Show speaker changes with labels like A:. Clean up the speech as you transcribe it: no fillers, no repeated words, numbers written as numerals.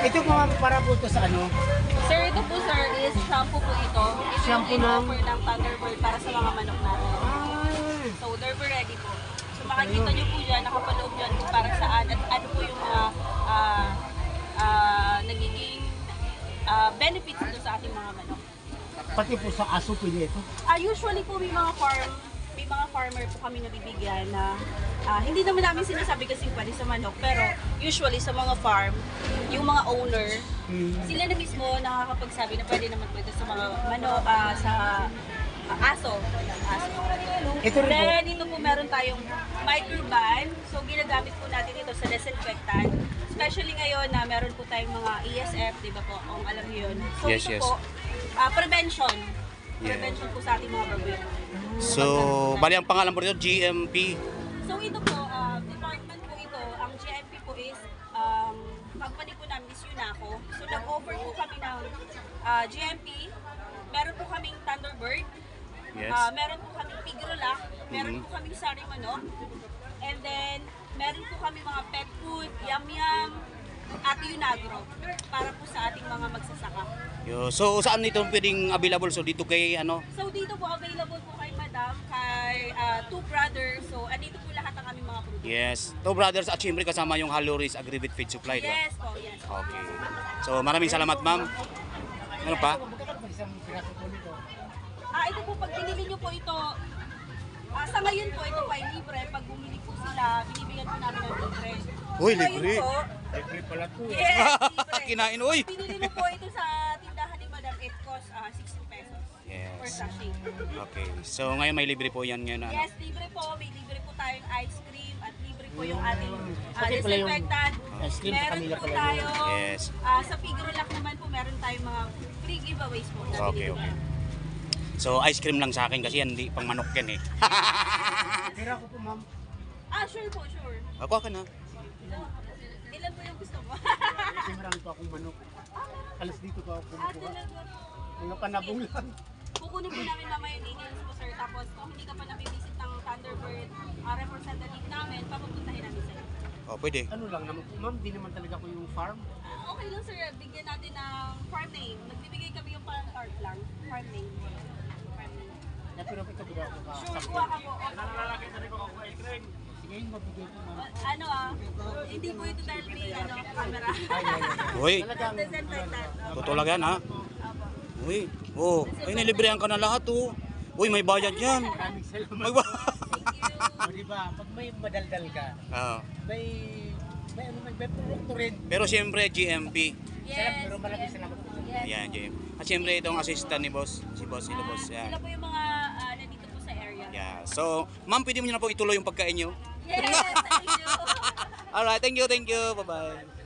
A: Ito po ma'am, para po ito sa ano?
B: Sir, ito po sir is shampoo po ito. Ito
A: Shampoo
B: yung
A: ng-
B: offer ng Thunderbird para sa mga manok natin.
A: Ah,
B: So, they're ready po. So, makikita nyo po dyan, nakapaloob dyan kung para saan at ano po yung mga nagiging benefits dito sa ating mga manok.
A: pati po sa aso pwede ito.
B: Usually po may mga farmer po kami nabibigyan na hindi naman namin sinasabi kasing pwede sa manok, pero usually sa mga farm, yung mga owner, sila na mismo nakakapagsabi na pwede naman po ito sa mga manok, sa aso.
A: Ito rin po.
B: Then, dito po meron tayong microban. So, ginagamit po natin ito sa disinfectant. Especially ngayon na meron po tayong mga ESF, di ba po? Kung alam niyo yun. So,
C: Yes,
B: ito
C: yes.
B: po, prevention.
C: Yeah.
B: Prevention po sa ating mga baboy.
C: So, bali ang pangalan po dito, GMP.
B: So, ito po, department po ito. Ang GMP po is, company po namin is Unaco. So, nag-offer po kami ng GMP. Meron po kaming Thunderbird.
C: Yes.
B: Meron po kaming Pigrolac, meron po kaming Sari Manok, and then meron po kami mga pet food, yam-yam, at Unagro para po sa ating mga magsasaka.
C: So, saan ito pwedeng available? So, dito kay ano?
B: So dito po available po kay Madam, kay Two Brothers, so andito po lahat ng aming mga produkto.
C: Yes. Two Brothers at syempre kasama yung Haloris Agribit Feed Supply, di ba?
B: Yes po, yes.
C: Okay. So, maraming salamat, ma'am. Ano pa?
A: Magkano po isang piraso po nito?
B: Ito po, pag binili nyo po ito, sa ngayon po, ito po ay libre. Pag bumili po sila, binibigyan po namin ng libre.
C: Uy,
B: Ngayon
C: libre.
B: po,
A: Libre pala po.
B: yes, libre.
C: Kinain, uy!
B: Pag binili mo po ito sa tindahan ni Madam, it costs 16 pesos per
C: Yes.
B: sachet.
C: Okay. So, ngayon may libre po yan ngayon. Ano?
B: Yes, libre po. May libre po tayong ice cream at libre po yung ating
A: Pati pala yung
B: disinfectant.
A: ice cream sa
B: Meron
A: kanila
B: po
A: pala
B: tayo,
C: Yes.
B: sa Pigrolac naman po, meron tayong mga free giveaways po. na
C: Okay,
B: binibigyan.
C: okay. So, ice cream lang sa akin kasi yan, hindi pang manok yan eh.
A: Tira ko po ma'am.
B: Sure po, sure.
C: Ako ka na.
B: Ilan po yung gusto mo?
A: Kasi marami po akong manok. Alas dito po ako kumukuha.
B: Talaga.
A: Mga panabong lang.
B: Kukunin po namin mamaya yung details mo, sir. Tapos kung hindi ka pa nabibisit ng Thunderbird representative namin, papupuntahin namin sa'yo.
C: Oh, pwede.
A: Ano lang naman po ma'am, di naman talaga ko yung farm.
B: Okay lang, sir. Bigyan natin ng farm name. Nagbibigay kami yung parang card lang. Farm name. Farm name.
A: Na pero ito po ako
B: Sure, kuha ka po.
A: Sige, yun mabigay po ma'am.
B: Hindi po ito dahil may camera.
C: Uy,
B: Disinfectant.
C: totoo lang yan ha.
B: Opo.
C: Uy, oh, ay nilibrehan ka na lahat oh. Uy, may bayad yan.
A: Maraming salamat.
C: May ba?
A: O diba, pag may madaldal ka,
C: Ah,
A: may may produkto rin.
C: pero siyempre GMP.
A: Salamat,
B: Yes.
A: pero maraming salamat po.
B: Yes.
C: Ayan, GMP. At siyempre itong assistant ni boss, si boss, sila boss. Yan.
B: Sila po yung mga nandito po sa area.
C: Yeah. So, ma'am, pwede mo na po ituloy yung pagkain nyo?
B: Yes, thank you.
C: Alright, thank you, thank you. Bye-bye.